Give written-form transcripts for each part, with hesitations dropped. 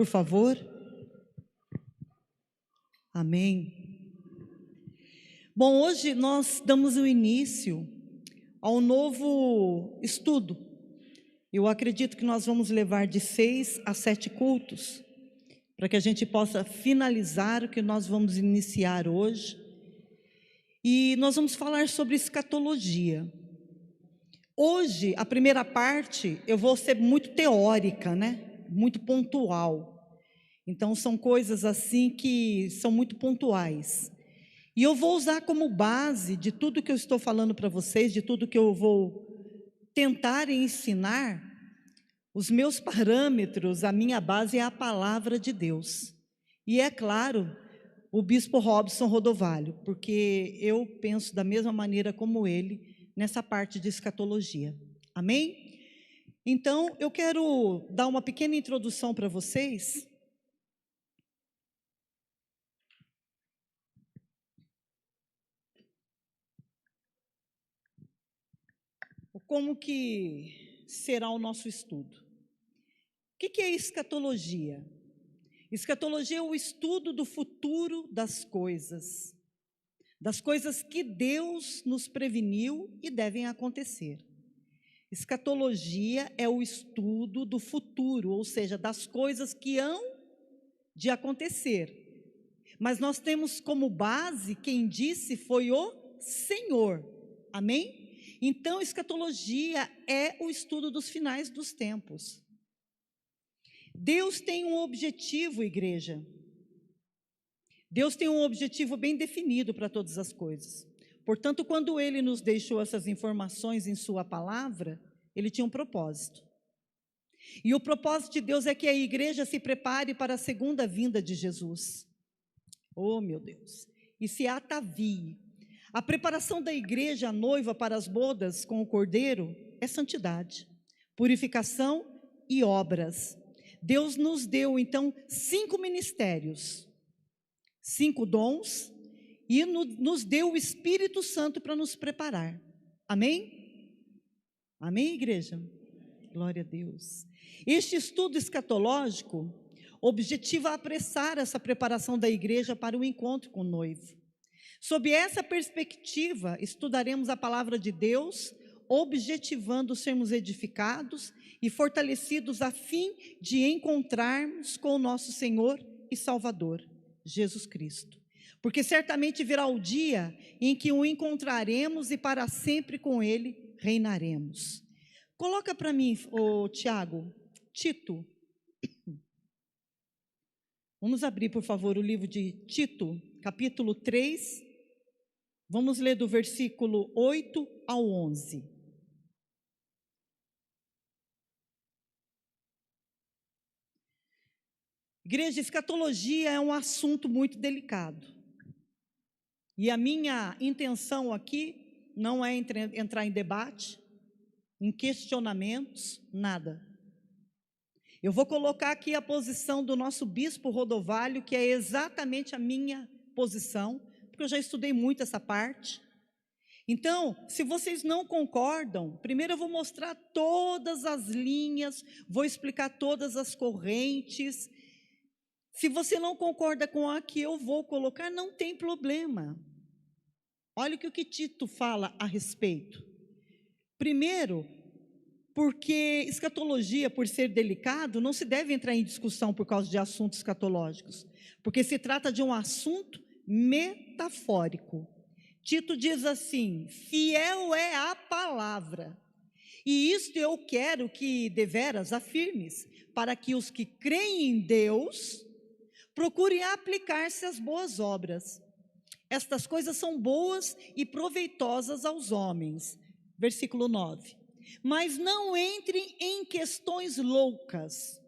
por favor. Amém. Bom, hoje nós damos o início ao novo estudo. Eu acredito que nós vamos levar de 6 a 7 cultos, para que a gente possa finalizar o que nós vamos iniciar hoje. E nós vamos falar sobre escatologia. Hoje, a primeira parte, eu vou ser muito teórica, né? Muito pontual. Então, são coisas assim que são muito pontuais. E eu vou usar como base de tudo que eu estou falando para vocês, de tudo que eu vou tentar ensinar, os meus parâmetros, a minha base é a palavra de Deus. E é claro, o bispo Robson Rodovalho, porque eu penso da mesma maneira como ele nessa parte de escatologia. Amém? Então, eu quero dar uma pequena introdução para vocês. Como que será o nosso estudo? O que é escatologia? Escatologia é o estudo do futuro das coisas que Deus nos preveniu e devem acontecer. Escatologia é o estudo do futuro, ou seja, das coisas que hão de acontecer. Mas nós temos como base, quem disse foi o Senhor. Amém? Então, escatologia é o estudo dos finais dos tempos. Deus tem um objetivo, igreja. Deus tem um objetivo bem definido para todas as coisas. Portanto, quando Ele nos deixou essas informações em sua palavra, Ele tinha um propósito. E o propósito de Deus é que a igreja se prepare para a segunda vinda de Jesus. Oh, meu Deus! E se atavie. A preparação da igreja, a noiva para as bodas com o Cordeiro, é santidade, purificação e obras. Deus nos deu, então, 5 ministérios, 5 dons, e nos deu o Espírito Santo para nos preparar. Amém? Amém, igreja? Glória a Deus. Este estudo escatológico objetiva apressar essa preparação da igreja para o encontro com o noivo. Sob essa perspectiva, estudaremos a palavra de Deus, objetivando sermos edificados e fortalecidos a fim de encontrarmos com o nosso Senhor e Salvador, Jesus Cristo. Porque certamente virá o dia em que o encontraremos e para sempre com Ele reinaremos. Coloca para mim, Tiago, Tito. Vamos abrir, por favor, o livro de Tito, capítulo 3. Vamos ler do versículo 8 ao 11. Igreja, escatologia é um assunto muito delicado. E a minha intenção aqui não é entrar em debate, em questionamentos, nada. Eu vou colocar aqui a posição do nosso bispo Rodovalho, que é exatamente a minha posição, porque eu já estudei muito essa parte. Então, se vocês não concordam, primeiro eu vou mostrar todas as linhas, vou explicar todas as correntes. Se você não concorda com a que eu vou colocar, não tem problema. Olha o que Tito fala a respeito. Primeiro, porque escatologia, por ser delicado, não se deve entrar em discussão por causa de assuntos escatológicos, porque se trata de um assunto metafórico. Tito diz assim: fiel é a palavra, e isto eu quero que deveras afirmes, para que os que creem em Deus procurem aplicar-se às boas obras. Estas coisas são boas e proveitosas aos homens. Versículo 9. Mas não entrem em questões loucas,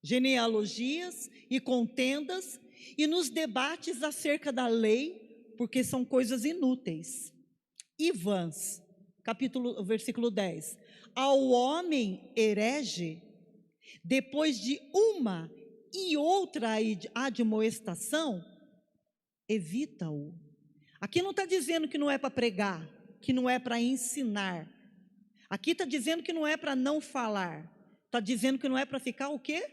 genealogias e contendas, e nos debates acerca da lei, porque são coisas inúteis e vãs. Versículo 10. Ao homem herege, depois de uma e outra admoestação, evita-o. Aqui não está dizendo que não é para pregar, que não é para ensinar. Aqui está dizendo que não é para não falar. Está dizendo que não é para ficar o quê?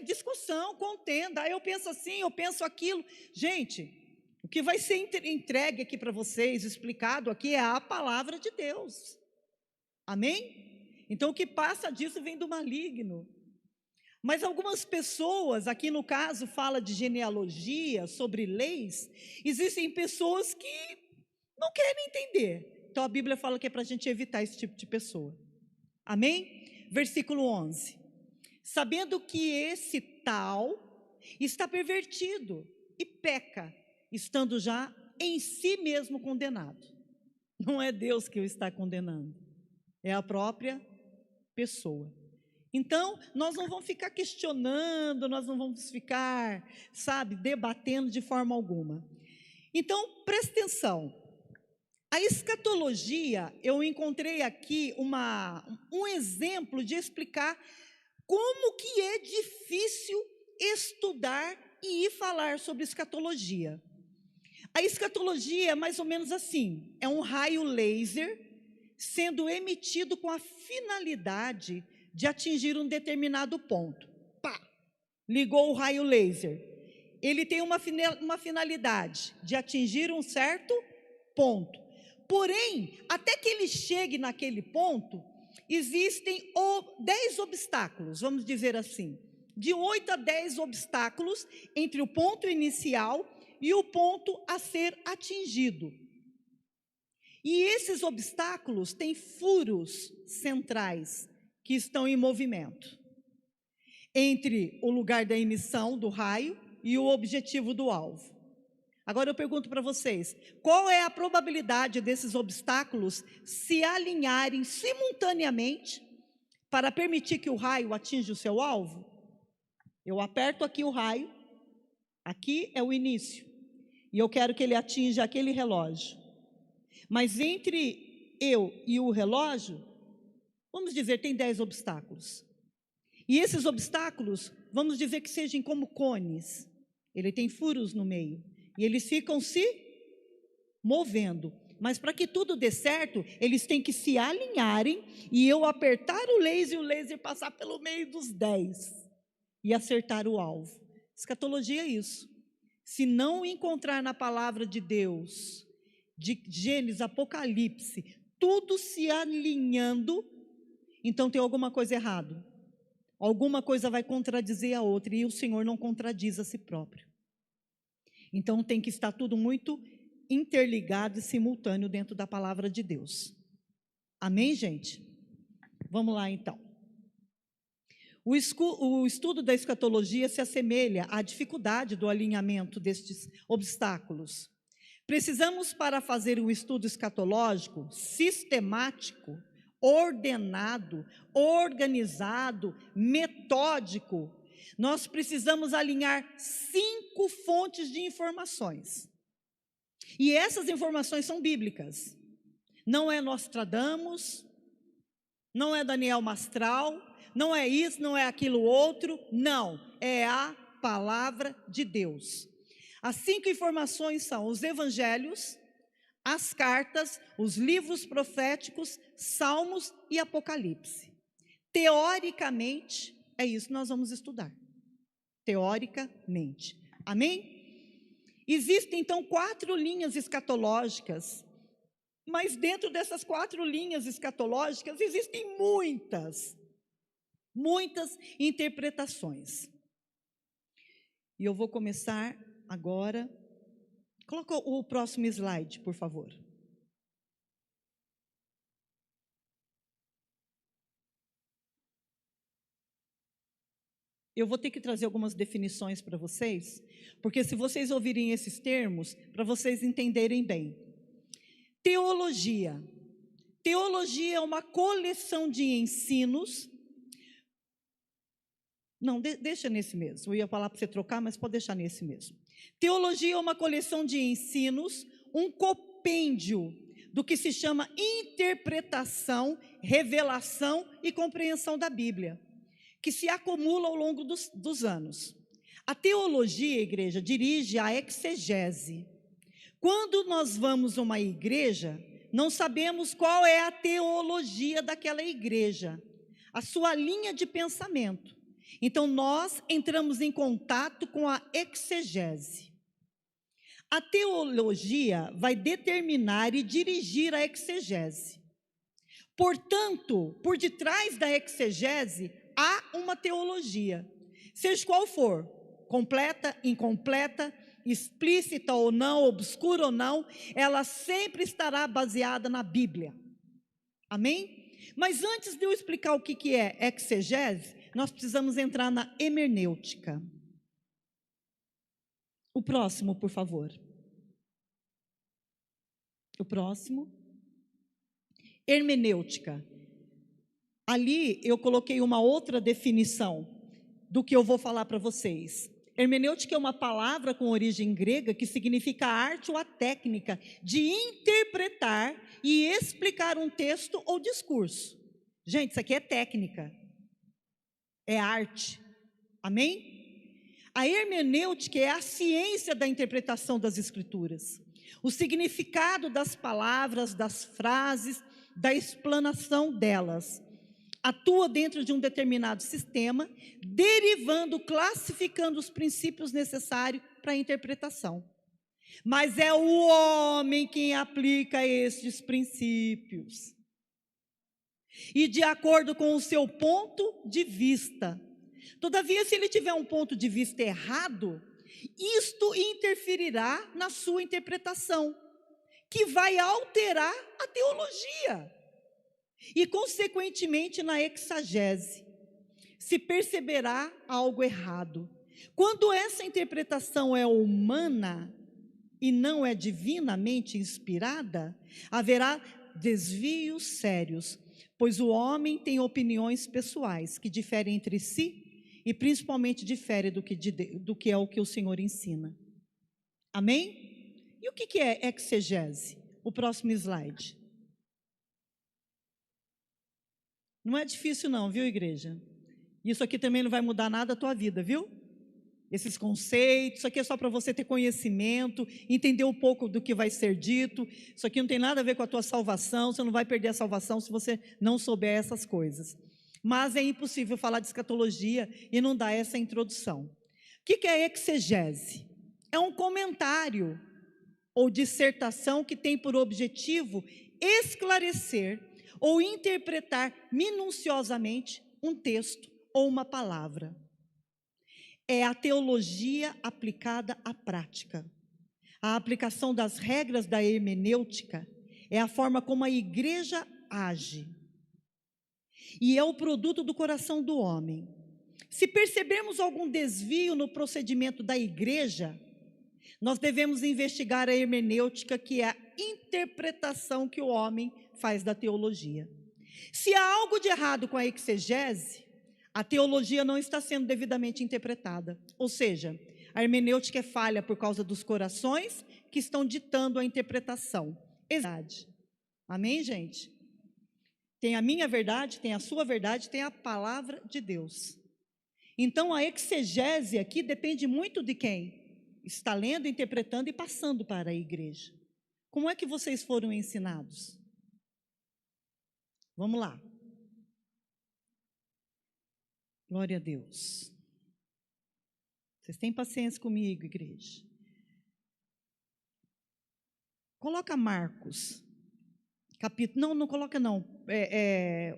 discussão, contenda. Aí eu penso assim, eu penso aquilo. Gente, o que vai ser entregue aqui para vocês, explicado aqui, é a palavra de Deus. Amém? Então o que passa disso vem do maligno. Mas algumas pessoas, aqui no caso fala de genealogia, sobre leis, existem pessoas que não querem entender. Então a Bíblia fala que é para a gente evitar esse tipo de pessoa. Amém? Versículo 11. Sabendo que esse tal está pervertido e peca, estando já em si mesmo condenado. Não é Deus que o está condenando, é a própria pessoa. Então, nós não vamos ficar questionando, nós não vamos ficar, debatendo de forma alguma. Então, presta atenção. A escatologia, eu encontrei aqui um exemplo de explicar como que é difícil estudar e falar sobre escatologia. A escatologia é mais ou menos assim, é um raio laser sendo emitido com a finalidade de atingir um determinado ponto. Pá! Ligou o raio laser. Ele tem uma finalidade de atingir um certo ponto. Porém, até que ele chegue naquele ponto, existem 10 obstáculos, vamos dizer assim, de 8 a 10 obstáculos entre o ponto inicial e o ponto a ser atingido. E esses obstáculos têm furos centrais que estão em movimento entre o lugar da emissão do raio e o objetivo do alvo. Agora eu pergunto para vocês, qual é a probabilidade desses obstáculos se alinharem simultaneamente para permitir que o raio atinja o seu alvo? Eu aperto aqui o raio, aqui é o início, e eu quero que ele atinja aquele relógio. Mas entre eu e o relógio, vamos dizer, tem 10 obstáculos. E esses obstáculos, vamos dizer que sejam como cones. Ele tem furos no meio. E eles ficam se movendo. Mas para que tudo dê certo, eles têm que se alinharem e eu apertar o laser passar pelo meio dos 10 e acertar o alvo. Escatologia é isso. Se não encontrar na palavra de Deus, de Gênesis, Apocalipse, tudo se alinhando, então tem alguma coisa errada. Alguma coisa vai contradizer a outra e o Senhor não contradiz a si próprio. Então tem que estar tudo muito interligado e simultâneo dentro da palavra de Deus. Amém, gente? Vamos lá então. O estudo da escatologia se assemelha à dificuldade do alinhamento destes obstáculos. Precisamos, para fazer o estudo escatológico sistemático, ordenado, organizado, metódico, nós precisamos alinhar 5 fontes de informações. E essas informações são bíblicas. Não é Nostradamus, não é Daniel Mastral, não é isso, não é aquilo outro, não, é a palavra de Deus. As 5 informações são os evangelhos, as cartas, os livros proféticos, Salmos e Apocalipse. Teoricamente, é isso que nós vamos estudar. Teoricamente. Amém? Existem então 4 linhas escatológicas, mas dentro dessas 4 linhas escatológicas existem muitas interpretações. E eu vou começar agora. Coloca o próximo slide, por favor. Eu vou ter que trazer algumas definições para vocês, porque se vocês ouvirem esses termos, para vocês entenderem bem. Teologia. Teologia é uma coleção de ensinos. Não, deixa nesse mesmo. Eu ia falar para você trocar, mas pode deixar nesse mesmo. Teologia é uma coleção de ensinos, um compêndio do que se chama interpretação, revelação e compreensão da Bíblia, que se acumula ao longo dos anos. A teologia, igreja, dirige a exegese. Quando nós vamos a uma igreja, não sabemos qual é a teologia daquela igreja, a sua linha de pensamento. Então, nós entramos em contato com a exegese. A teologia vai determinar e dirigir a exegese. Portanto, por detrás da exegese, há uma teologia. Seja qual for, completa, incompleta, explícita ou não, obscura ou não, ela sempre estará baseada na Bíblia. Amém? Mas antes de eu explicar o que é exegese, nós precisamos entrar na hermenêutica. O próximo, por favor. O próximo. Hermenêutica. Ali eu coloquei uma outra definição do que eu vou falar para vocês. Hermenêutica é uma palavra com origem grega que significa a arte ou a técnica de interpretar e explicar um texto ou discurso. Gente, isso aqui é técnica, é arte. Amém? A hermenêutica é a ciência da interpretação das Escrituras, o significado das palavras, das frases, da explanação delas. Atua dentro de um determinado sistema, derivando, classificando os princípios necessários para a interpretação. Mas é o homem quem aplica estes princípios. E de acordo com o seu ponto de vista. Todavia, se ele tiver um ponto de vista errado, isto interferirá na sua interpretação, que vai alterar a teologia. E, consequentemente, na exegese, se perceberá algo errado. Quando essa interpretação é humana e não é divinamente inspirada, haverá desvios sérios, pois o homem tem opiniões pessoais que diferem entre si e principalmente diferem do que é o que o Senhor ensina. Amém? E o que é exegese? O próximo slide. Não é difícil não, viu, igreja? Isso aqui também não vai mudar nada a tua vida, viu? Esses conceitos, isso aqui é só para você ter conhecimento, entender um pouco do que vai ser dito. Isso aqui não tem nada a ver com a tua salvação, você não vai perder a salvação se você não souber essas coisas. Mas é impossível falar de escatologia e não dar essa introdução. O que é exegese? É um comentário ou dissertação que tem por objetivo esclarecer ou interpretar minuciosamente um texto ou uma palavra. É a teologia aplicada à prática. A aplicação das regras da hermenêutica é a forma como a igreja age. E é o produto do coração do homem. Se percebermos algum desvio no procedimento da igreja, nós devemos investigar a hermenêutica, que é a interpretação que o homem faz da teologia. Se há algo de errado com a exegese, a teologia não está sendo devidamente interpretada. Ou seja, a hermenêutica é falha por causa dos corações que estão ditando a interpretação. Verdade. Amém, gente? Tem a minha verdade, tem a sua verdade, tem a palavra de Deus. Então, a exegese aqui depende muito de quem está lendo, interpretando e passando para a igreja. Como é que vocês foram ensinados? Vamos lá. Glória a Deus. Vocês têm paciência comigo, igreja? Coloca Marcos, capítulo, não coloca não,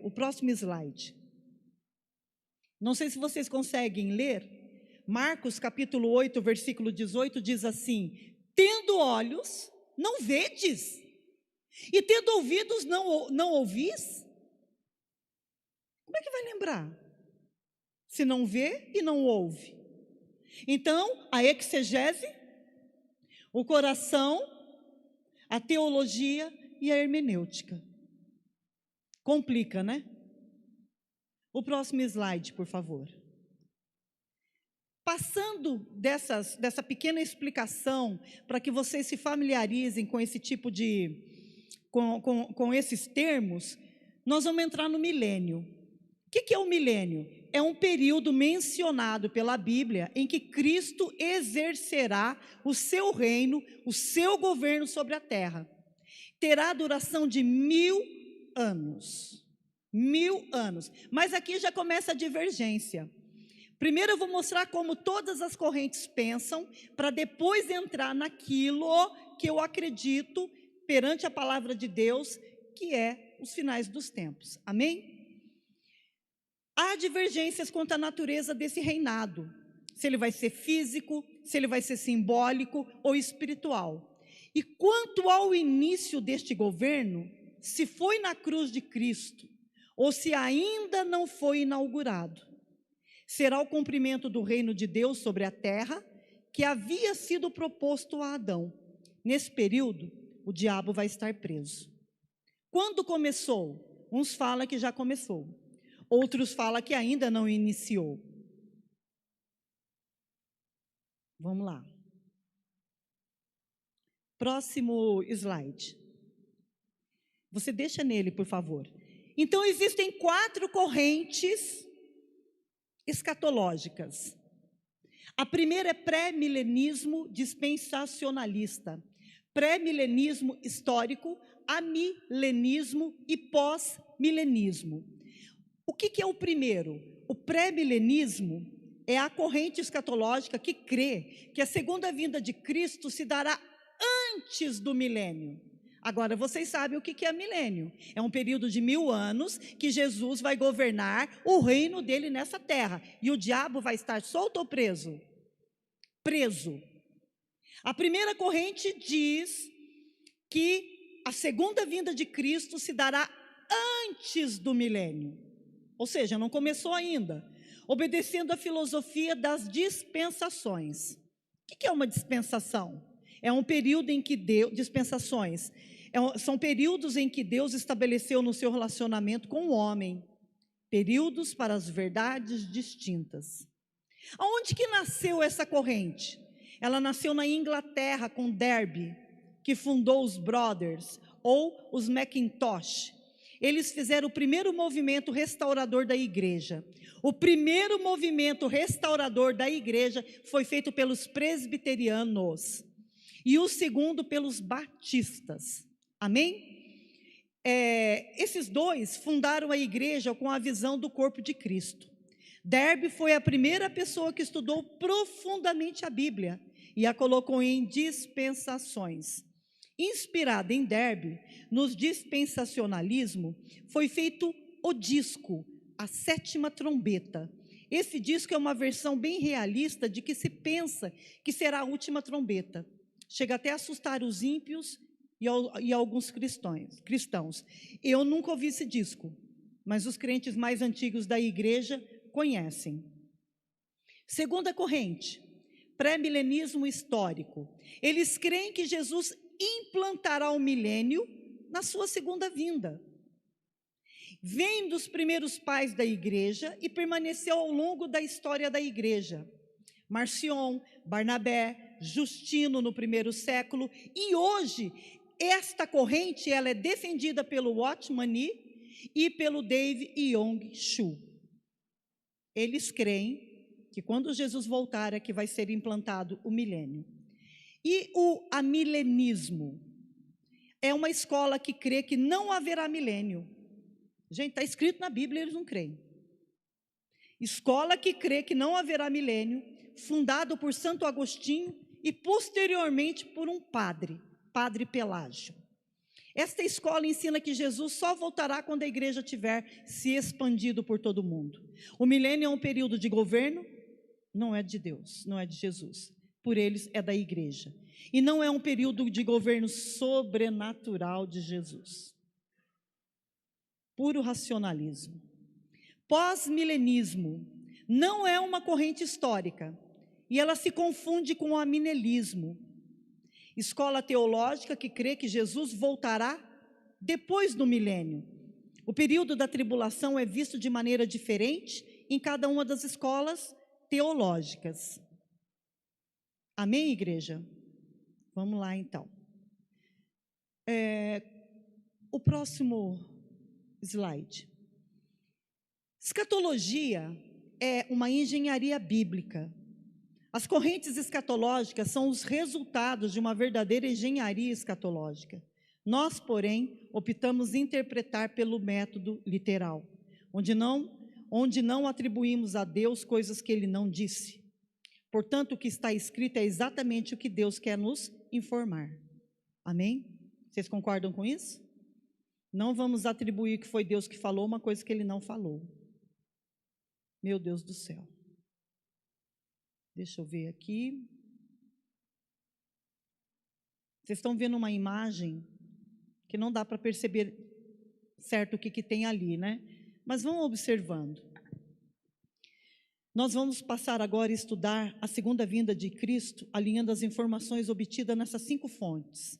o próximo slide. Não sei se vocês conseguem ler. Marcos capítulo 8, versículo 18 diz assim: tendo olhos, não vedes, e tendo ouvidos, não ouvis? Como é que vai lembrar? Se não vê e não ouve. Então, a exegese, o coração, a teologia e a hermenêutica. Complica, né? O próximo slide, por favor. Passando dessa pequena explicação, para que vocês se familiarizem com esse tipo com esses termos, nós vamos entrar no milênio. O que é o milênio? É um período mencionado pela Bíblia em que Cristo exercerá o seu reino, o seu governo sobre a terra. Terá a duração de 1000 anos. 1000 anos. Mas aqui já começa a divergência. Primeiro eu vou mostrar como todas as correntes pensam, para depois entrar naquilo que eu acredito perante a palavra de Deus, que é os finais dos tempos. Amém? Há divergências quanto à natureza desse reinado, se ele vai ser físico, se ele vai ser simbólico ou espiritual. E quanto ao início deste governo, se foi na cruz de Cristo ou se ainda não foi inaugurado, será o cumprimento do reino de Deus sobre a terra que havia sido proposto a Adão. Nesse período, o diabo vai estar preso. Quando começou? Uns falam que já começou, outros falam que ainda não iniciou. Vamos lá. Próximo slide. Você deixa nele, por favor. Então, existem 4 correntes escatológicas. A primeira é pré-milenismo dispensacionalista, pré-milenismo histórico, amilenismo e pós-milenismo. O que é o primeiro? O pré-milenismo é a corrente escatológica que crê que a segunda vinda de Cristo se dará antes do milênio. Agora, vocês sabem o que é milênio. É um período de 1000 anos que Jesus vai governar o reino dele nessa terra. E o diabo vai estar solto ou preso? Preso. A primeira corrente diz que a segunda vinda de Cristo se dará antes do milênio. Ou seja, não começou ainda. Obedecendo a filosofia das dispensações. O que é uma dispensação? É um período em que Deus, dispensações, são períodos em que Deus estabeleceu no seu relacionamento com o homem, períodos para as verdades distintas. Aonde que nasceu essa corrente? Ela nasceu na Inglaterra com Derby, que fundou os Brothers, ou os Mackintosh. Eles fizeram o primeiro movimento restaurador da igreja. O primeiro movimento restaurador da igreja foi feito pelos presbiterianos. E o segundo pelos batistas. Amém? Esses dois fundaram a igreja com a visão do corpo de Cristo. Derby foi a primeira pessoa que estudou profundamente a Bíblia e a colocou em dispensações. Inspirada em Derby, nos dispensacionalismo, foi feito o disco, a 7ª trombeta. Esse disco é uma versão bem realista de que se pensa que será a última trombeta. Chega até a assustar os ímpios e alguns cristãos. Eu nunca ouvi esse disco, mas os crentes mais antigos da igreja conhecem. Segunda corrente, pré-milenismo histórico. Eles creem que Jesus implantará o milênio na sua segunda vinda. Vem dos primeiros pais da igreja e permaneceu ao longo da história da igreja. Marcion, Barnabé, Justino no primeiro século, e hoje esta corrente ela é defendida pelo Watchman Nee e pelo Dave Yong-Shu. Eles creem que quando Jesus voltar é que vai ser implantado o milênio. E o amilenismo é uma escola que crê que não haverá milênio. Gente, está escrito na Bíblia, eles não creem. Escola que crê que não haverá milênio, fundado por Santo Agostinho e posteriormente por um padre, Padre Pelágio. Esta escola ensina que Jesus só voltará quando a igreja tiver se expandido por todo o mundo. O milênio é um período de governo, não é de Deus, não é de Jesus. Por eles é da igreja. E não é um período de governo sobrenatural de Jesus. Puro racionalismo. Pós-milenismo não é uma corrente histórica e ela se confunde com o amilenismo. Escola teológica que crê que Jesus voltará depois do milênio. O período da tribulação é visto de maneira diferente em cada uma das escolas teológicas. Amém, igreja? Vamos lá, então. O próximo slide. Escatologia é uma engenharia bíblica. As correntes escatológicas são os resultados de uma verdadeira engenharia escatológica. Nós, porém, optamos interpretar pelo método literal, onde onde não atribuímos a Deus coisas que Ele não disse. Portanto, o que está escrito é exatamente o que Deus quer nos informar. Amém? Vocês concordam com isso? Não vamos atribuir que foi Deus que falou uma coisa que Ele não falou. Meu Deus do céu. Deixa eu ver aqui. Vocês estão vendo uma imagem que não dá para perceber certo o que tem ali, né? Mas vão observando. Nós vamos passar agora a estudar a segunda vinda de Cristo, alinhando as informações obtidas nessas 5 fontes.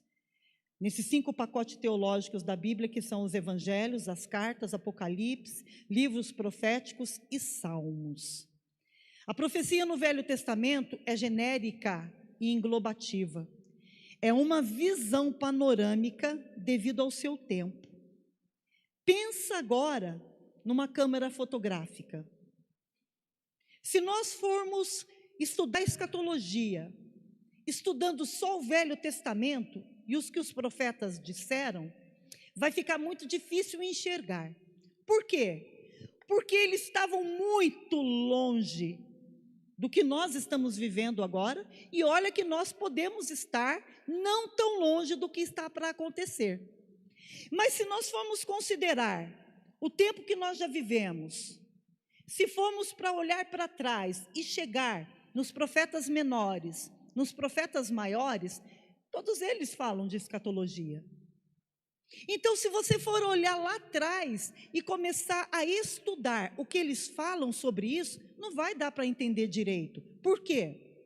Nesses 5 pacotes teológicos da Bíblia, que são os evangelhos, as cartas, Apocalipse, livros proféticos e salmos. A profecia no Velho Testamento é genérica e englobativa. É uma visão panorâmica devido ao seu tempo. Pensa agora numa câmera fotográfica. Se nós formos estudar escatologia, estudando só o Velho Testamento e os que os profetas disseram, vai ficar muito difícil enxergar. Por quê? Porque eles estavam muito longe do que nós estamos vivendo agora, e olha que nós podemos estar não tão longe do que está para acontecer. Mas se nós formos considerar o tempo que nós já vivemos, se formos para olhar para trás e chegar nos profetas menores, nos profetas maiores, todos eles falam de escatologia. Então, se você for olhar lá atrás e começar a estudar o que eles falam sobre isso, não vai dar para entender direito. Por quê?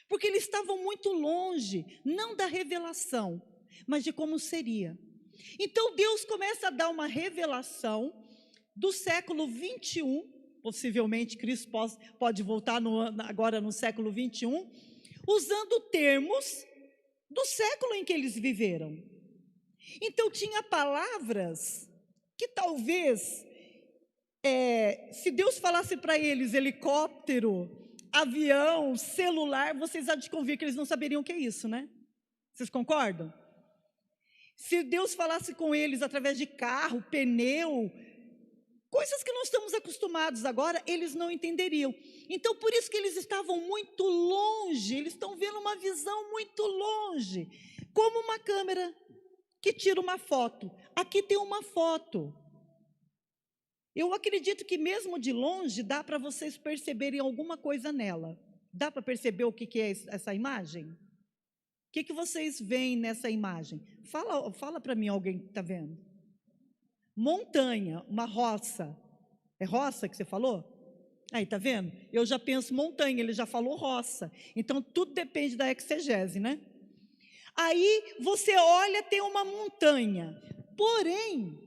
Porque eles estavam muito longe, não da revelação, mas de como seria. Então, Deus começa a dar uma revelação do século 21, possivelmente Cristo pode voltar agora no século 21, usando termos do século em que eles viveram. Então, tinha palavras que talvez, se Deus falasse para eles helicóptero, avião, celular, vocês há de convir que eles não saberiam o que é isso, né? Vocês concordam? Se Deus falasse com eles através de carro, pneu, coisas que nós estamos acostumados agora, eles não entenderiam. Então, por isso que eles estavam muito longe, eles estão vendo uma visão muito longe, como uma câmera que tira uma foto. Aqui tem uma foto. Eu acredito que mesmo de longe dá para vocês perceberem alguma coisa nela. Dá para perceber o que é essa imagem? O que vocês veem nessa imagem? Fala para mim, alguém que está vendo. Montanha, uma roça. É roça que você falou? Aí, tá vendo? Eu já penso montanha, ele já falou roça. Então, tudo depende da exegese, né? Aí, você olha, tem uma montanha. Porém,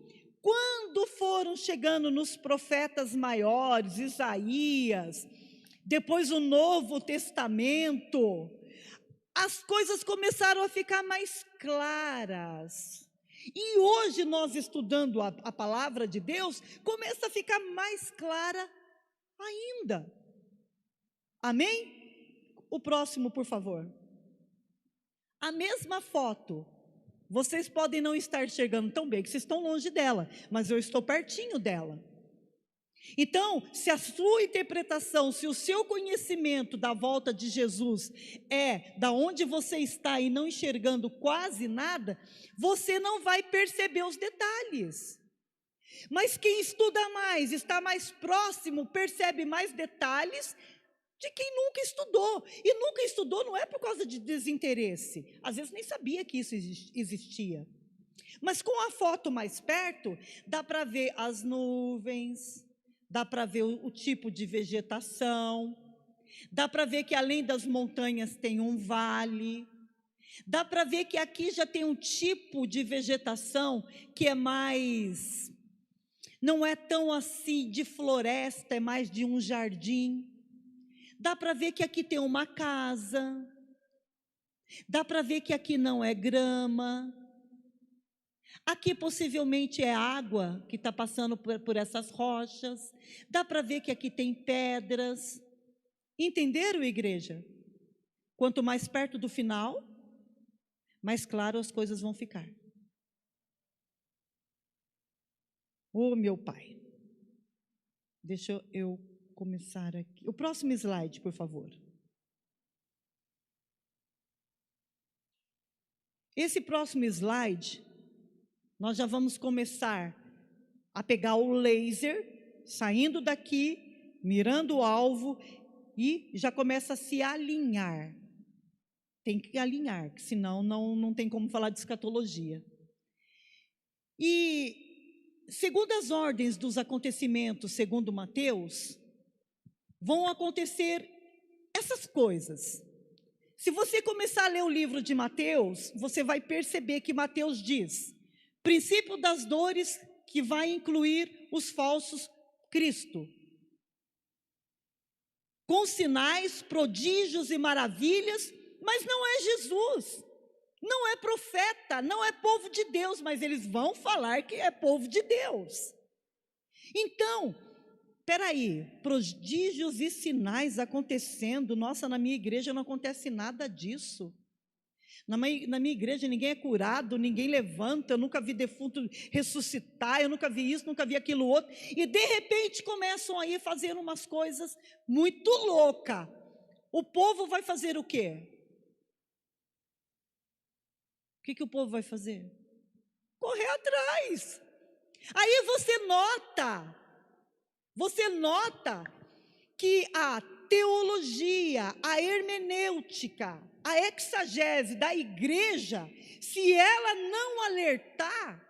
quando foram chegando nos profetas maiores, Isaías, depois o Novo Testamento, as coisas começaram a ficar mais claras. E hoje nós estudando a palavra de Deus, começa a ficar mais clara ainda. Amém? O próximo, por favor. A mesma foto, vocês podem não estar enxergando tão bem, que vocês estão longe dela, mas eu estou pertinho dela. Então, se a sua interpretação, se o seu conhecimento da volta de Jesus é da onde você está e não enxergando quase nada, você não vai perceber os detalhes. Mas quem estuda mais, está mais próximo, percebe mais detalhes de quem nunca estudou. E nunca estudou não é por causa de desinteresse. Às vezes nem sabia que isso existia. Mas com a foto mais perto, dá para ver as nuvens, dá para ver o tipo de vegetação, dá para ver que além das montanhas tem um vale, dá para ver que aqui já tem um tipo de vegetação que é mais, não é tão assim de floresta, é mais de um jardim. Dá para ver que aqui tem uma casa, dá para ver que aqui não é grama, aqui possivelmente é água que está passando por essas rochas, dá para ver que aqui tem pedras. Entenderam, igreja? Quanto mais perto do final, mais claro as coisas vão ficar. Oh, meu Pai. Deixa eu começar aqui. O próximo slide, por favor. Esse próximo slide, nós já vamos começar a pegar o laser, saindo daqui, mirando o alvo, e já começa a se alinhar. Tem que alinhar, senão não tem como falar de escatologia. E, segundo as ordens dos acontecimentos, segundo Mateus, vão acontecer essas coisas. Se você começar a ler o livro de Mateus, você vai perceber que Mateus diz: princípio das dores, que vai incluir os falsos Cristo, com sinais, prodígios e maravilhas, mas não é Jesus, não é profeta, não é povo de Deus, mas eles vão falar que é povo de Deus. Então, peraí, prodígios e sinais acontecendo, nossa, na minha igreja não acontece nada disso. Na minha igreja ninguém é curado, ninguém levanta, eu nunca vi defunto ressuscitar, eu nunca vi isso, nunca vi aquilo outro, e de repente começam aí fazendo umas coisas muito loucas. O povo vai fazer o quê? O que o povo vai fazer? Correr atrás. Aí você nota que a teologia, a hermenêutica, a exegese da igreja, se ela não alertar,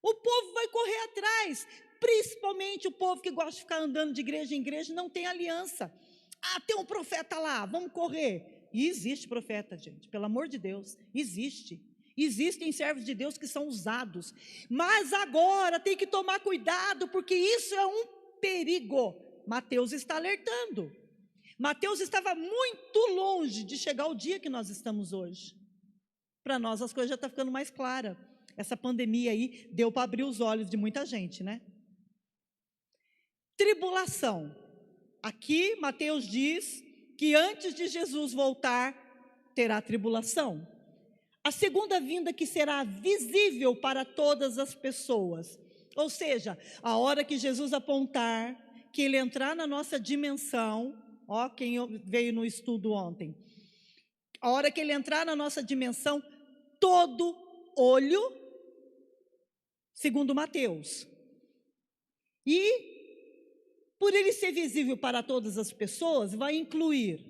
o povo vai correr atrás, principalmente o povo que gosta de ficar andando de igreja em igreja, não tem aliança. Ah, tem um profeta lá, vamos correr. E existe profeta, gente, pelo amor de Deus, existe. Existem servos de Deus que são usados, mas agora tem que tomar cuidado, porque isso é um perigo. Mateus está alertando. Mateus estava muito longe de chegar ao dia que nós estamos hoje. Para nós as coisas já estão ficando mais claras. Essa pandemia aí deu para abrir os olhos de muita gente, né? Tribulação. Aqui Mateus diz que antes de Jesus voltar, terá tribulação. A segunda vinda que será visível para todas as pessoas. Ou seja, a hora que Jesus apontar, que ele entrar na nossa dimensão, ó, quem veio no estudo ontem, a hora que ele entrar na nossa dimensão, todo olho, segundo Mateus, e por ele ser visível para todas as pessoas, vai incluir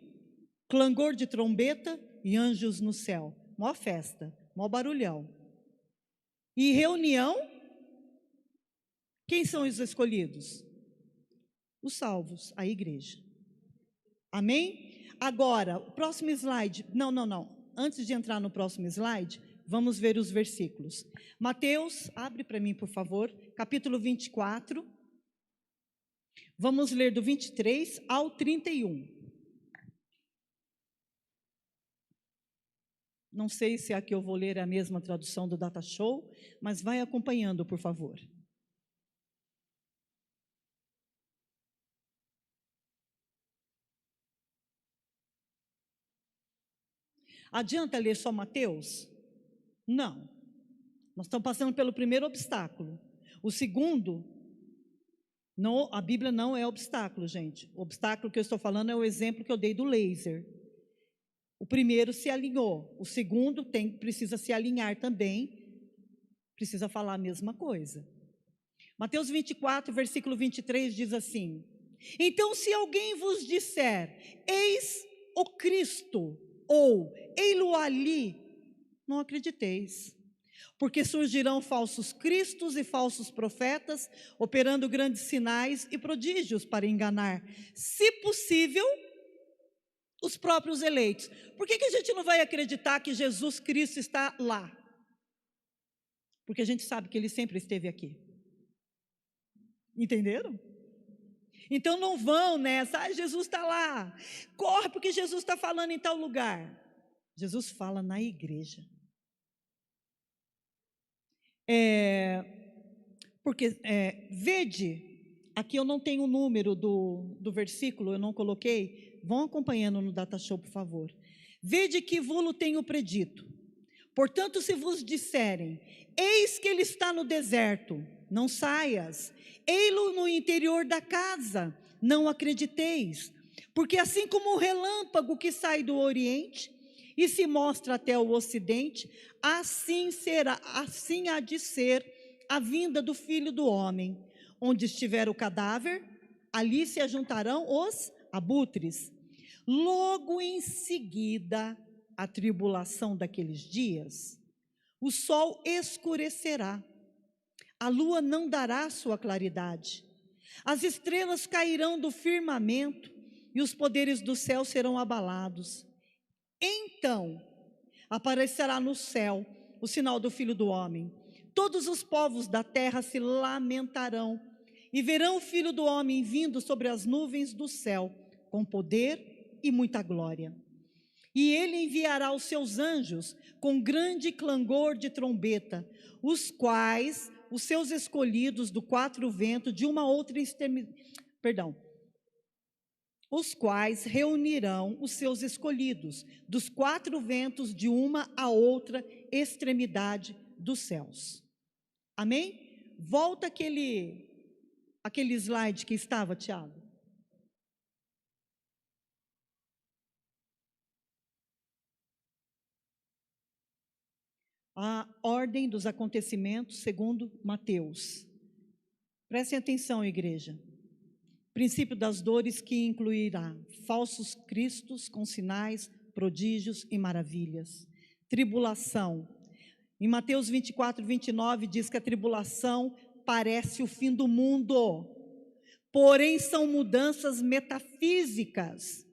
clangor de trombeta e anjos no céu, maior festa, maior barulhão, e reunião. Quem são os escolhidos? Os salvos, a igreja. Amém? Agora, o próximo slide. Não. Antes de entrar no próximo slide, vamos ver os versículos. Mateus, abre para mim, por favor, capítulo 24. Vamos ler do 23 ao 31. Não sei se a que eu vou ler é a mesma tradução do Data Show, mas vai acompanhando, por favor. Adianta ler só Mateus? Não. Nós estamos passando pelo primeiro obstáculo. O segundo, não, a Bíblia não é obstáculo, gente. O obstáculo que eu estou falando é o exemplo que eu dei do laser. O primeiro se alinhou, o segundo precisa se alinhar também, precisa falar a mesma coisa. Mateus 24, versículo 23 diz assim: então, se alguém vos disser, eis o Cristo, ou ei-lo ali, não acrediteis, porque surgirão falsos cristos e falsos profetas, operando grandes sinais e prodígios para enganar, se possível, os próprios eleitos. Por que a gente não vai acreditar que Jesus Cristo está lá? Porque a gente sabe que ele sempre esteve aqui. Entenderam? Então não vão nessa, Jesus está lá, corre porque Jesus está falando em tal lugar. Jesus fala na igreja. Vede, aqui eu não tenho o número do versículo, eu não coloquei, vão acompanhando no Data Show, por favor. Vede que vulo tenho predito, Portanto, se vos disserem, eis que ele está no deserto, não saias, ei-lo no interior da casa, não acrediteis, porque assim como o relâmpago que sai do oriente e se mostra até o ocidente, assim há de ser a vinda do Filho do Homem. Onde estiver o cadáver, ali se ajuntarão os abutres. Logo em seguida, a tribulação daqueles dias, o sol escurecerá, a lua não dará sua claridade, as estrelas cairão do firmamento e os poderes do céu serão abalados. Então aparecerá no céu o sinal do Filho do Homem. Todos os povos da terra se lamentarão e verão o Filho do Homem vindo sobre as nuvens do céu, com poder e muita glória. E ele enviará os seus anjos com grande clangor de trombeta, os quais os seus escolhidos do quatro ventos de uma outra os quais reunirão os seus escolhidos dos quatro ventos de uma a outra extremidade dos céus. Amém? Volta aquele slide que estava, Tiago. A ordem dos acontecimentos segundo Mateus. Prestem atenção, igreja. Princípio das dores que incluirá falsos cristos com sinais, prodígios e maravilhas. Tribulação. Em Mateus 24, 29 diz que a tribulação parece o fim do mundo, porém são mudanças metafísicas.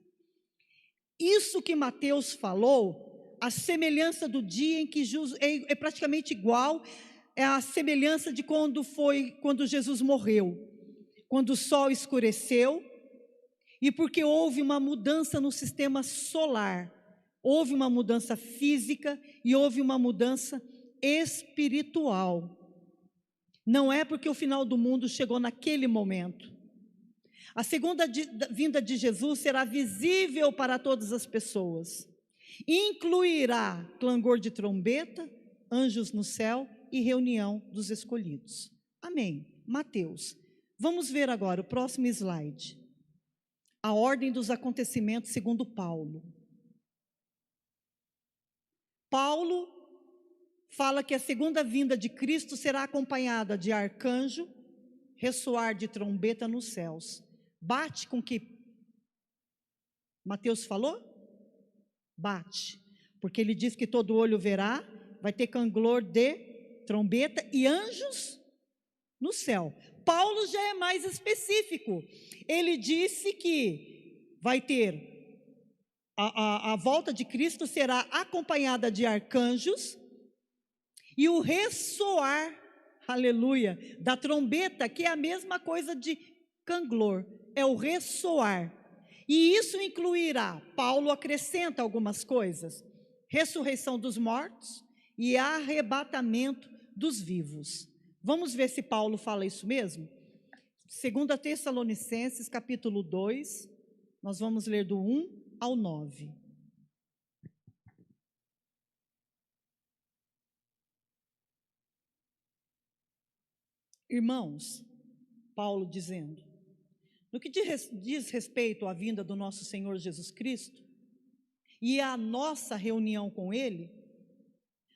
Isso que Mateus falou, a semelhança do dia em que é praticamente igual à semelhança de quando Jesus morreu. Quando o sol escureceu, e porque houve uma mudança no sistema solar, houve uma mudança física e houve uma mudança espiritual. Não é porque o final do mundo chegou naquele momento. A segunda vinda de Jesus será visível para todas as pessoas. Incluirá clangor de trombeta, anjos no céu e reunião dos escolhidos. Amém. Mateus. Vamos ver agora o próximo slide. A ordem dos acontecimentos segundo Paulo. Paulo fala que a segunda vinda de Cristo será acompanhada de arcanjo, ressoar de trombeta nos céus. Bate com o que Mateus falou? Bate. Porque ele diz que todo olho verá, vai ter clangor de trombeta e anjos no céu. Paulo já é mais específico. Ele disse que vai ter a volta de Cristo será acompanhada de arcanjos e o ressoar, aleluia, da trombeta, que é a mesma coisa de clangor, é o ressoar. E isso incluirá, Paulo acrescenta algumas coisas, ressurreição dos mortos e arrebatamento dos vivos. Vamos ver se Paulo fala isso mesmo? 2 Tessalonicenses, capítulo 2, nós vamos ler do 1 ao 9. Irmãos, Paulo dizendo, no que diz respeito à vinda do nosso Senhor Jesus Cristo e à nossa reunião com Ele,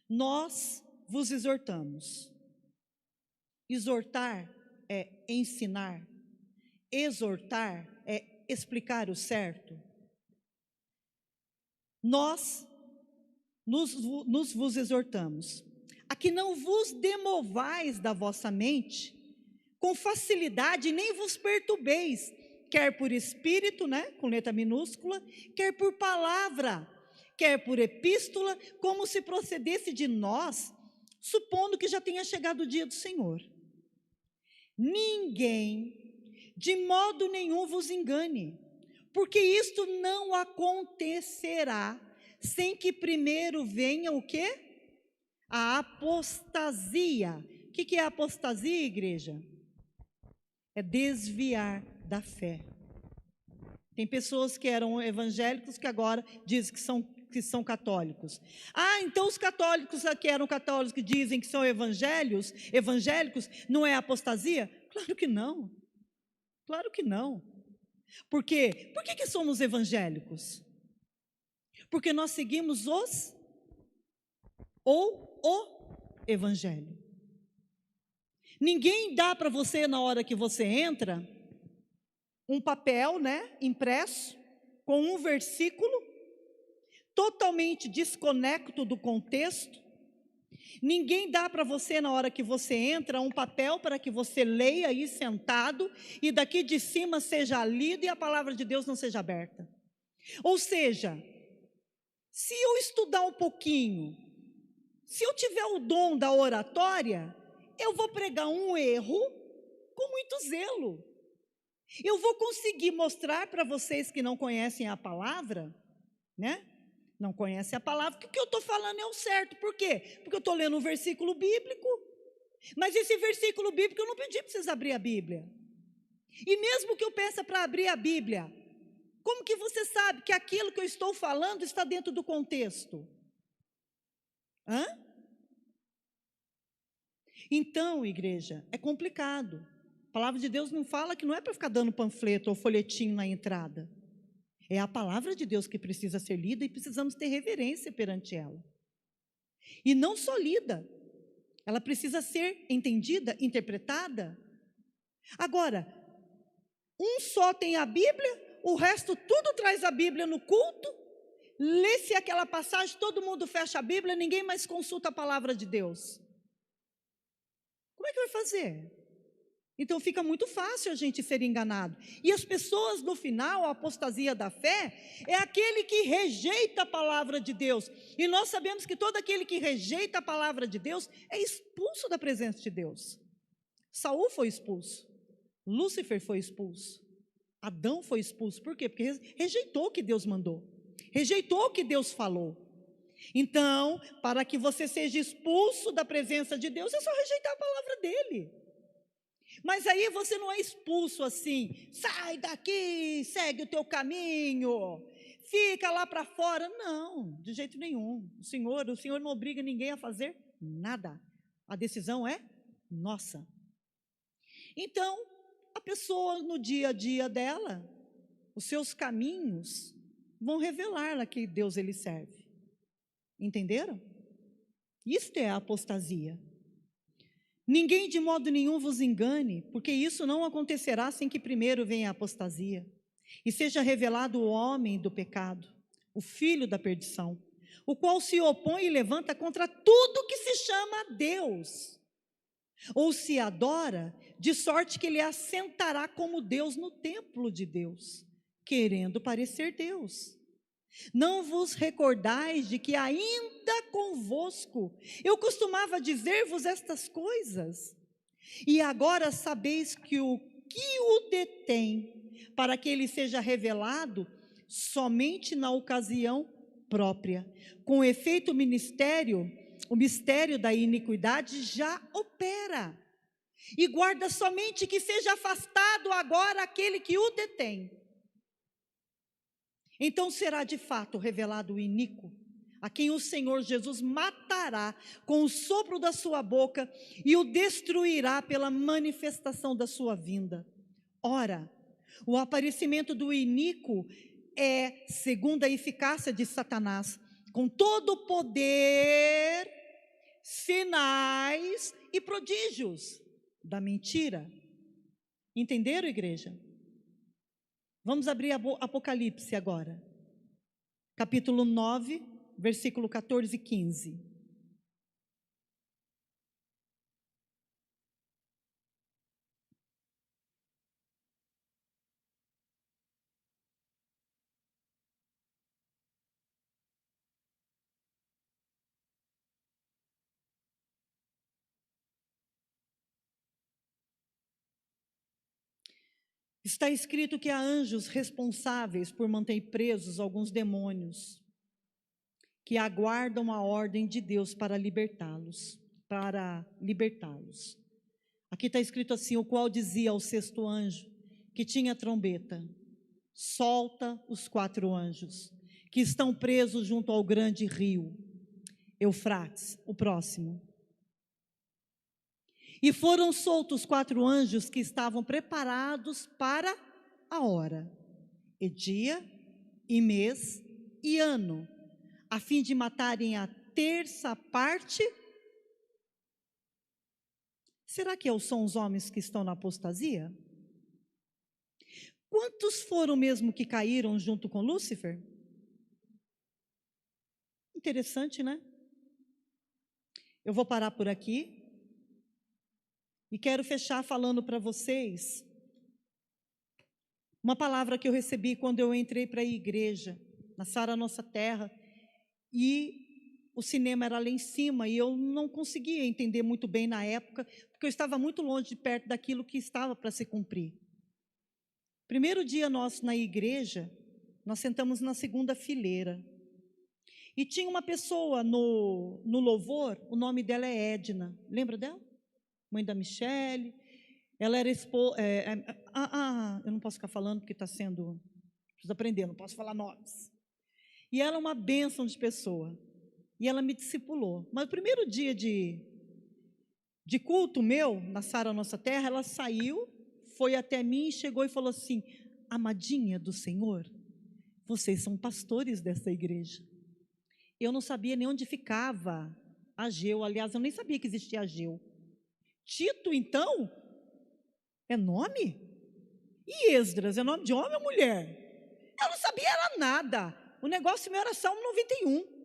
nós vos exortamos. Exortar é ensinar, exortar é explicar o certo. Nós vos exortamos a que não vos demovais da vossa mente com facilidade, nem vos perturbeis, quer por espírito, com letra minúscula, quer por palavra, quer por epístola, como se procedesse de nós, supondo que já tenha chegado o dia do Senhor. Ninguém, de modo nenhum, vos engane, porque isto não acontecerá sem que primeiro venha o quê? A apostasia. O que é apostasia, igreja? É desviar da fé. Tem pessoas que eram evangélicos que agora dizem que são católicos. Ah, então os católicos que eram católicos que dizem que são evangélicos, não é apostasia? Claro que não. Claro que não. Por quê? Por que somos evangélicos? Porque nós seguimos o evangelho. Ninguém dá para você, na hora que você entra, um papel, impresso, com um versículo, totalmente desconecto do contexto. Ninguém dá para você, na hora que você entra, um papel para que você leia aí sentado, e daqui de cima seja lido e a palavra de Deus não seja aberta. Ou seja, se eu estudar um pouquinho, se eu tiver o dom da oratória, eu vou pregar um erro com muito zelo. Eu vou conseguir mostrar para vocês que não conhecem a palavra, não conhecem a palavra, que o que eu estou falando é o certo. Por quê? Porque eu estou lendo um versículo bíblico, mas esse versículo bíblico eu não pedi para vocês abrir a Bíblia. E mesmo que eu peça para abrir a Bíblia, como que você sabe que aquilo que eu estou falando está dentro do contexto? Então, igreja, é complicado. A palavra de Deus não fala que não é para ficar dando panfleto ou folhetinho na entrada. É a palavra de Deus que precisa ser lida e precisamos ter reverência perante ela. E não só lida, ela precisa ser entendida, interpretada. Agora, um só tem a Bíblia, o resto tudo traz a Bíblia no culto, lê-se aquela passagem, todo mundo fecha a Bíblia, ninguém mais consulta a palavra de Deus. Como é que vai fazer? Então fica muito fácil a gente ser enganado. E as pessoas no final, a apostasia da fé, é aquele que rejeita a palavra de Deus. E nós sabemos que todo aquele que rejeita a palavra de Deus é expulso da presença de Deus. Saul foi expulso, Lúcifer foi expulso, Adão foi expulso. Por quê? Porque rejeitou o que Deus mandou, rejeitou o que Deus falou. Então, para que você seja expulso da presença de Deus, é só rejeitar a palavra dele. Mas aí você não é expulso assim, sai daqui, segue o teu caminho, fica lá para fora. Não, de jeito nenhum. O Senhor não obriga ninguém a fazer nada. A decisão é nossa. Então, a pessoa no dia a dia dela, os seus caminhos vão revelar a que Deus ele serve. Entenderam? Isto é a apostasia. Ninguém de modo nenhum vos engane, porque isso não acontecerá sem que primeiro venha a apostasia, e seja revelado o homem do pecado, o filho da perdição, o qual se opõe e levanta contra tudo que se chama Deus, ou se adora, de sorte que ele assentará como Deus no templo de Deus, querendo parecer Deus. Não vos recordais de que ainda convosco eu costumava dizer-vos estas coisas? E agora sabeis que o detém, para que ele seja revelado somente na ocasião própria. Com efeito, o mistério da iniquidade já opera, e guarda somente que seja afastado agora aquele que o detém. Então será de fato revelado o iníquo, a quem o Senhor Jesus matará com o sopro da sua boca e o destruirá pela manifestação da sua vinda. Ora, o aparecimento do iníquo é segundo a eficácia de Satanás, com todo o poder, sinais e prodígios da mentira. Entenderam, igreja? Vamos abrir Apocalipse agora, capítulo 9, versículo 14 e 15. Está escrito que há anjos responsáveis por manter presos alguns demônios, que aguardam a ordem de Deus para libertá-los. Aqui está escrito assim: o qual dizia ao sexto anjo, que tinha trombeta: solta os 4 anjos que estão presos junto ao grande rio Eufrates. O próximo. E foram soltos 4 anjos que estavam preparados para a hora, e dia, e mês, e ano, a fim de matarem a terça parte. Será que são os homens que estão na apostasia? Quantos foram mesmo que caíram junto com Lúcifer? Interessante, né? Eu vou parar por aqui e quero fechar falando para vocês uma palavra que eu recebi quando eu entrei para a igreja, na Sara Nossa Terra, e o cinema era lá em cima e eu não conseguia entender muito bem na época, porque eu estava muito longe de perto daquilo que estava para se cumprir. Primeiro dia nosso na igreja, nós sentamos na segunda fileira. E tinha uma pessoa no louvor, o nome dela é Edna. Lembra dela? Mãe da Michele. Ela era eu não posso ficar falando porque está sendo... Preciso aprender, não posso falar nomes. E ela é uma bênção de pessoa. E ela me discipulou. Mas o primeiro dia de culto meu, na Sara Nossa Terra, ela saiu, foi até mim e chegou e falou assim: amadinha do Senhor, vocês são pastores dessa igreja. Eu não sabia nem onde ficava Ageu, aliás, eu nem sabia que existia Ageu. Tito, então, é nome? E Esdras, é nome de homem ou mulher? Eu não sabia era nada. O negócio meu era Salmo 91.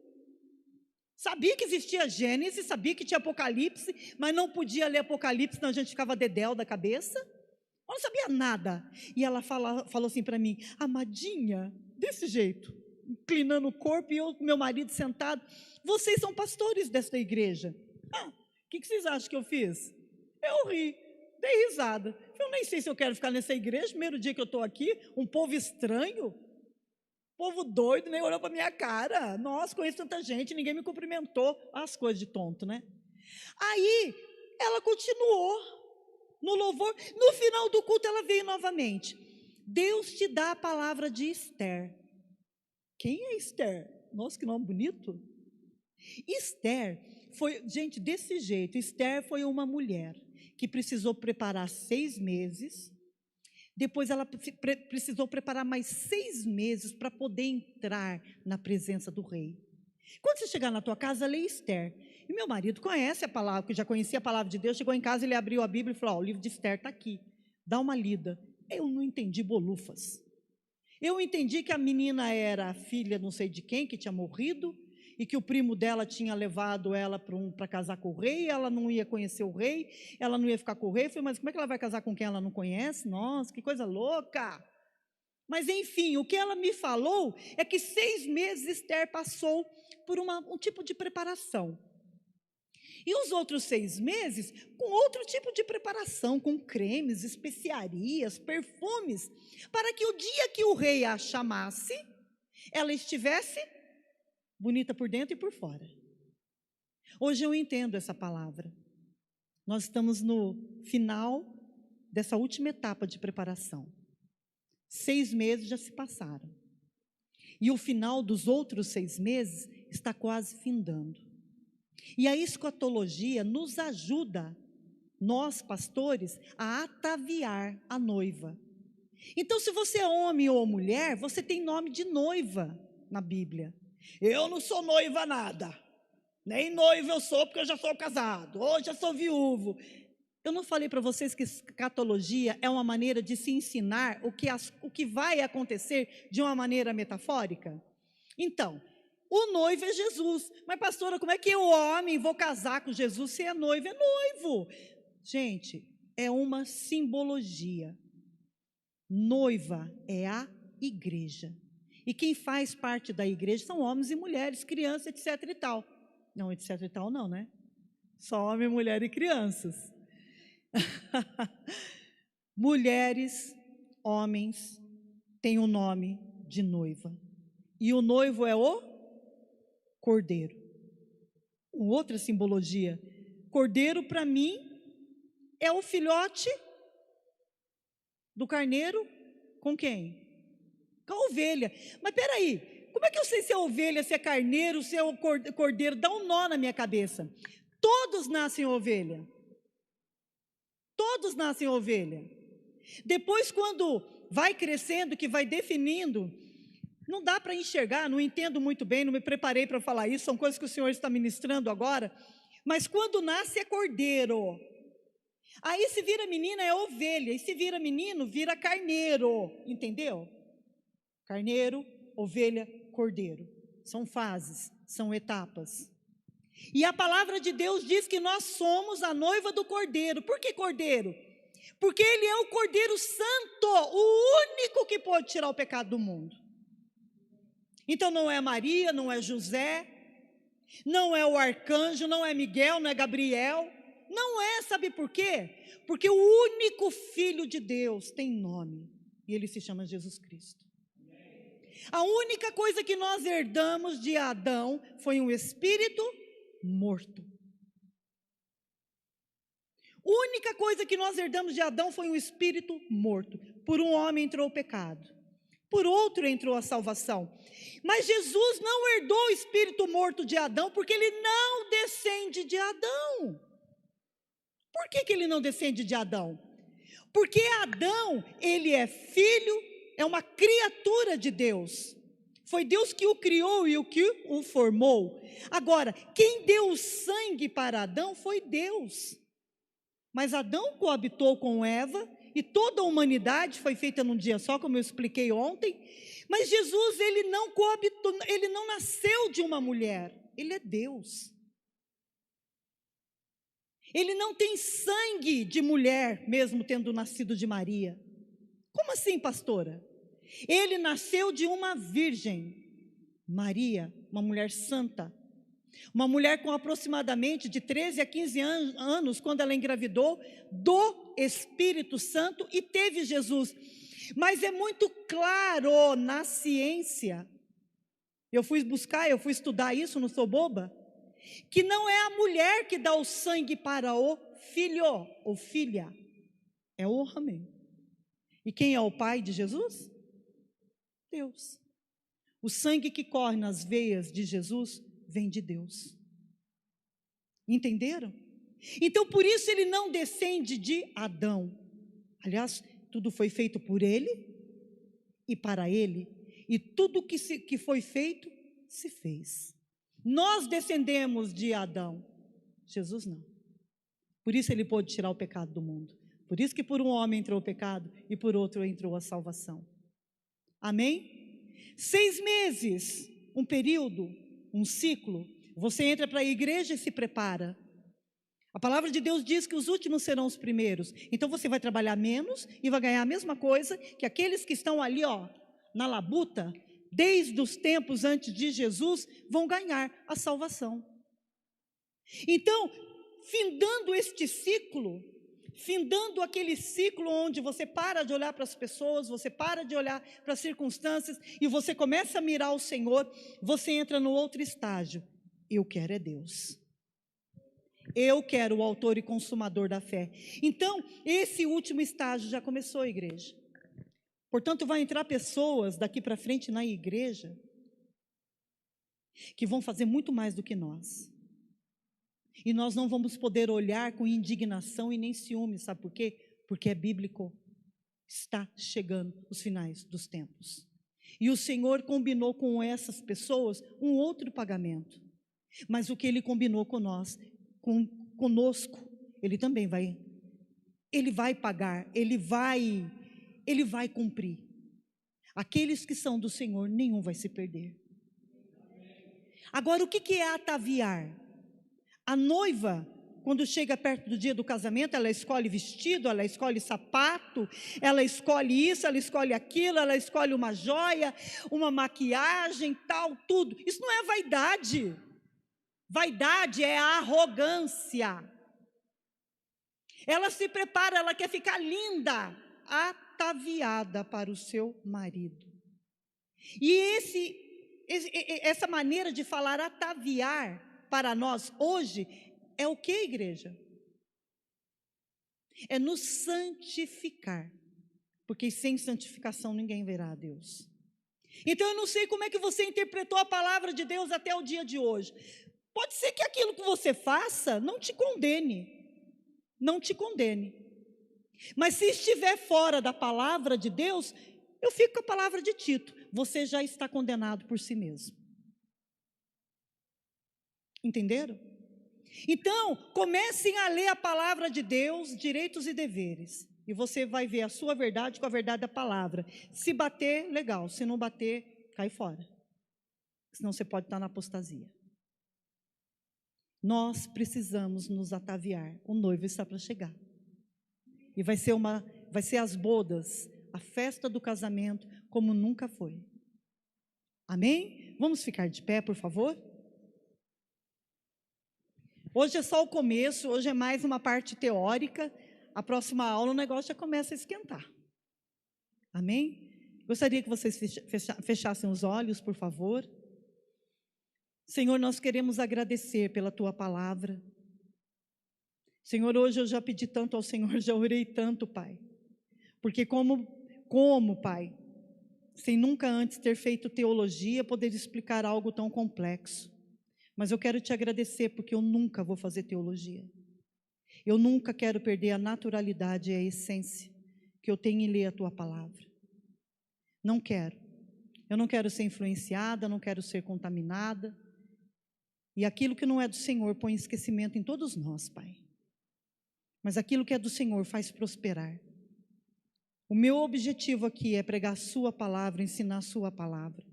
Sabia que existia Gênesis, sabia que tinha Apocalipse, mas não podia ler Apocalipse, senão a gente ficava dedéu da cabeça. Eu não sabia nada. E ela falou assim para mim: amadinha, desse jeito, inclinando o corpo, e eu com meu marido sentado: vocês são pastores desta igreja. O que vocês acham que eu fiz? Eu ri, dei risada. Eu nem sei se eu quero ficar nessa igreja, primeiro dia que eu estou aqui, um povo estranho, povo doido, nem olhou para minha cara. Nossa, conheço tanta gente, ninguém me cumprimentou. As coisas de tonto, né? Aí, ela continuou no louvor. No final do culto, ela veio novamente. Deus te dá a palavra de Esther. Quem é Esther? Nossa, que nome bonito. Esther foi, gente, desse jeito. Esther foi uma mulher que precisou preparar 6 meses. Depois ela precisou preparar mais 6 meses para poder entrar na presença do rei. Quando você chegar na tua casa, lê Esther. E meu marido conhece a palavra, que já conhecia a palavra de Deus, chegou em casa, ele abriu a Bíblia e falou: o livro de Esther está aqui, dá uma lida. Eu não entendi bolufas. Eu entendi que a menina era filha não sei de quem, que tinha morrido, e que o primo dela tinha levado ela para casar com o rei, ela não ia conhecer o rei, ela não ia ficar com o rei. Eu falei: mas como é que ela vai casar com quem ela não conhece? Nossa, que coisa louca! Mas enfim, o que ela me falou é que 6 meses Esther passou por um tipo de preparação. E os outros 6 meses com outro tipo de preparação, com cremes, especiarias, perfumes, para que o dia que o rei a chamasse, ela estivesse bonita por dentro e por fora. Hoje eu entendo essa palavra. Nós estamos no final dessa última etapa de preparação. 6 meses já se passaram. E o final dos outros 6 meses está quase findando. E a escatologia nos ajuda, nós pastores, a ataviar a noiva. Então, se você é homem ou mulher, você tem nome de noiva na Bíblia. Eu não sou noiva nada, nem noiva eu sou, porque eu já sou casado, hoje eu sou viúvo. Eu não falei para vocês que escatologia é uma maneira de se ensinar o que vai acontecer de uma maneira metafórica? Então, o noivo é Jesus. Mas pastora, como é que eu, homem, vou casar com Jesus se é noivo? É noivo. Gente, é uma simbologia. Noiva é a igreja. E quem faz parte da igreja são homens e mulheres, crianças, etc e tal. Não, etc e tal não, né? Só homem, mulher e crianças. Mulheres, homens, têm o nome de noiva. E o noivo é o cordeiro. Outra simbologia. Cordeiro, para mim, é o filhote do carneiro com quem? com a ovelha. Mas peraí, como é que eu sei se é ovelha, se é carneiro, se é o cordeiro? Dá um nó na minha cabeça. Todos nascem ovelha. Todos nascem ovelha. Depois, quando vai crescendo, que vai definindo, não dá para enxergar, não entendo muito bem, não me preparei para falar isso, são coisas que o Senhor está ministrando agora, mas quando nasce é cordeiro. Aí se vira menina é ovelha, e se vira menino, vira carneiro, entendeu? Carneiro, ovelha, cordeiro. São fases, são etapas. E a palavra de Deus diz que nós somos a noiva do cordeiro. Por que cordeiro? Porque ele é o Cordeiro Santo, o único que pode tirar o pecado do mundo. Então não é Maria, não é José, não é o arcanjo, não é Miguel, não é Gabriel. Não é, sabe por quê? Porque o único Filho de Deus tem nome, e ele se chama Jesus Cristo. A única coisa que nós herdamos de Adão foi um espírito morto. A única coisa que nós herdamos de Adão foi um espírito morto. Por um homem entrou o pecado, por outro entrou a salvação. Mas Jesus não herdou o espírito morto de Adão, porque ele não descende de Adão. Por que ele não descende de Adão? Porque Adão, ele é filho, é uma criatura de Deus. Foi Deus que o criou e o que o formou. Agora, quem deu o sangue para Adão foi Deus. Mas Adão coabitou com Eva, e toda a humanidade foi feita num dia só, como eu expliquei ontem. Mas Jesus, ele não coabitou, ele não nasceu de uma mulher, ele é Deus. Ele não tem sangue de mulher, mesmo tendo nascido de Maria. Como assim, pastora? Ele nasceu de uma virgem, Maria, uma mulher santa. Uma mulher com aproximadamente de 13 a 15 anos, quando ela engravidou do Espírito Santo e teve Jesus. Mas é muito claro na ciência, eu fui estudar isso, não sou boba, que não é a mulher que dá o sangue para o filho ou filha, é o homem. E quem é o pai de Jesus? Deus. O sangue que corre nas veias de Jesus vem de Deus. Entenderam? Então, por isso ele não descende de Adão. Aliás, tudo foi feito por ele e para ele. E tudo que foi feito, se fez. Nós descendemos de Adão. Jesus não. Por isso ele pôde tirar o pecado do mundo. Por isso que por um homem entrou o pecado e por outro entrou a salvação. Amém? 6 meses, um período, um ciclo. Você entra para a igreja e se prepara. A palavra de Deus diz que os últimos serão os primeiros. Então você vai trabalhar menos e vai ganhar a mesma coisa que aqueles que estão ali, na labuta, desde os tempos antes de Jesus, vão ganhar a salvação. Então, findando este ciclo, findando aquele ciclo onde você para de olhar para as pessoas, você para de olhar para as circunstâncias e você começa a mirar o Senhor, você entra no outro estágio. Eu quero é Deus. Eu quero o autor e consumador da fé. Então, esse último estágio já começou, igreja. Portanto, vai entrar pessoas daqui para frente na igreja que vão fazer muito mais do que nós. E nós não vamos poder olhar com indignação e nem ciúme, sabe por quê? Porque é bíblico. Está chegando os finais dos tempos. E o Senhor combinou com essas pessoas um outro pagamento. Mas o que Ele combinou com nós, conosco, Ele também vai. Ele vai pagar, Ele vai cumprir. Aqueles que são do Senhor, nenhum vai se perder. Agora, o que é ataviar? A noiva, quando chega perto do dia do casamento, ela escolhe vestido, ela escolhe sapato, ela escolhe isso, ela escolhe aquilo, ela escolhe uma joia, uma maquiagem, tal, tudo. Isso não é vaidade. Vaidade é arrogância. Ela se prepara, ela quer ficar linda, ataviada para o seu marido. E essa maneira de falar ataviar para nós hoje é o que, igreja? É nos santificar, porque sem santificação ninguém verá a Deus. Então eu não sei como é que você interpretou a palavra de Deus até o dia de hoje. Pode ser que aquilo que você faça não te condene, não te condene. Mas se estiver fora da palavra de Deus, eu fico com a palavra de Tito: você já está condenado por si mesmo. Entenderam? Então, comecem a ler a palavra de Deus, direitos e deveres, e você vai ver a sua verdade com a verdade da palavra. Se bater, legal; se não bater, cai fora, senão você pode estar na apostasia. Nós precisamos nos ataviar, o noivo está para chegar, e vai ser as bodas, a festa do casamento, como nunca foi. Amém? Vamos ficar de pé, por favor? Hoje é só o começo, hoje é mais uma parte teórica. A próxima aula o negócio já começa a esquentar. Amém? Gostaria que vocês fechassem os olhos, por favor. Senhor, nós queremos agradecer pela Tua palavra. Senhor, hoje eu já pedi tanto ao Senhor, já orei tanto, Pai. Porque como Pai, sem nunca antes ter feito teologia, poder explicar algo tão complexo. Mas eu quero te agradecer porque eu nunca vou fazer teologia. Eu nunca quero perder a naturalidade e a essência que eu tenho em ler a Tua palavra. Não quero. Eu não quero ser influenciada, não quero ser contaminada. E aquilo que não é do Senhor põe esquecimento em todos nós, Pai. Mas aquilo que é do Senhor faz prosperar. O meu objetivo aqui é pregar a Sua palavra, ensinar a Sua palavra.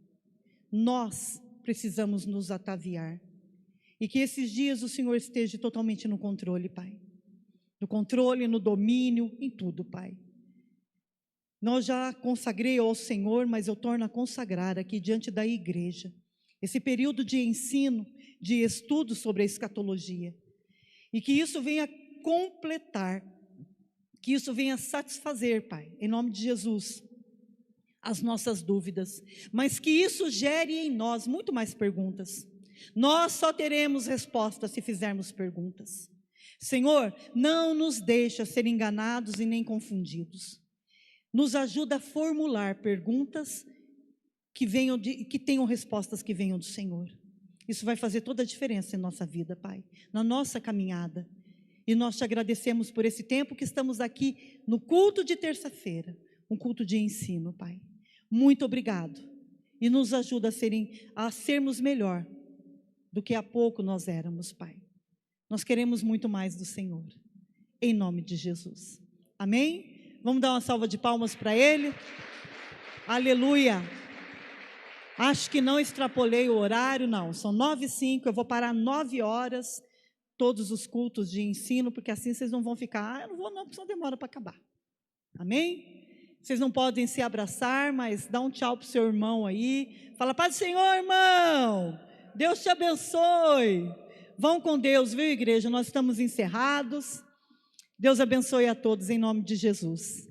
Nós precisamos nos ataviar. E que esses dias o Senhor esteja totalmente no controle, Pai. No controle, no domínio, em tudo, Pai. Nós já consagrei ao Senhor, mas eu torno a consagrar aqui diante da igreja. Esse período de ensino, de estudo sobre a escatologia. E que isso venha completar, que isso venha satisfazer, Pai, em nome de Jesus, as nossas dúvidas. Mas que isso gere em nós muito mais perguntas. Nós só teremos respostas se fizermos perguntas. Senhor, não nos deixa ser enganados e nem confundidos. Nos ajuda a formular perguntas que tenham respostas que venham do Senhor. Isso vai fazer toda a diferença em nossa vida, Pai, na nossa caminhada. E nós te agradecemos por esse tempo que estamos aqui no culto de terça-feira, um culto de ensino, Pai. Muito obrigado. E nos ajuda a sermos melhor do que há pouco nós éramos, Pai. Nós queremos muito mais do Senhor, em nome de Jesus. Amém? Vamos dar uma salva de palmas para Ele. Aleluia. Acho que não extrapolei o horário, não. São 9h05, eu vou parar 9 horas, todos os cultos de ensino, porque assim vocês não vão ficar, eu não vou não, porque senão demora para acabar. Amém? Vocês não podem se abraçar, mas dá um tchau para o seu irmão aí. Fala: paz do Senhor, irmão. Deus te abençoe. Vão com Deus, viu, igreja? Nós estamos encerrados. Deus abençoe a todos em nome de Jesus.